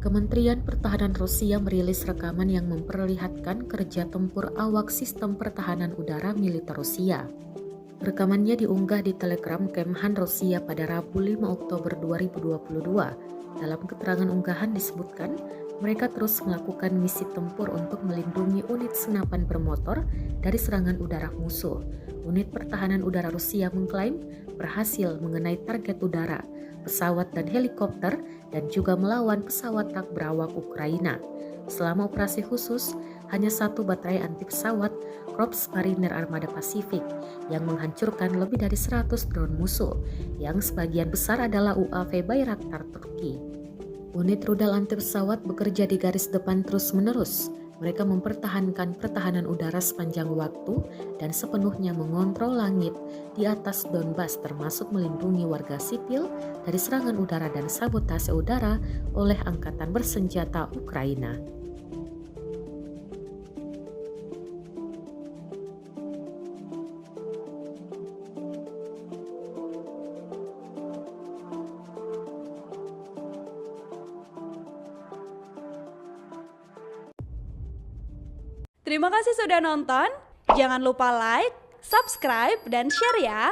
Kementerian Pertahanan Rusia merilis rekaman yang memperlihatkan kerja tempur awak sistem pertahanan udara militer Rusia. Rekamannya diunggah di Telegram Kemhan Rusia pada Rabu 5 Oktober 2022. Dalam keterangan unggahan disebutkan, mereka terus melakukan misi tempur untuk melindungi unit senapan bermotor dari serangan udara musuh. Unit pertahanan udara Rusia mengklaim berhasil mengenai target udara, pesawat dan helikopter, dan juga melawan pesawat tak berawak Ukraina. Selama operasi khusus, hanya satu baterai anti pesawat Korps Marinir Armada Pasifik yang menghancurkan lebih dari 100 drone musuh, yang sebagian besar adalah UAV Bayraktar Turki. Unit rudal anti pesawat bekerja di garis depan terus-menerus. Mereka mempertahankan pertahanan udara sepanjang waktu dan sepenuhnya mengontrol langit di atas Donbas, termasuk melindungi warga sipil dari serangan udara dan sabotase udara oleh angkatan bersenjata Ukraina. Terima kasih sudah nonton. Jangan lupa like, subscribe, dan share ya.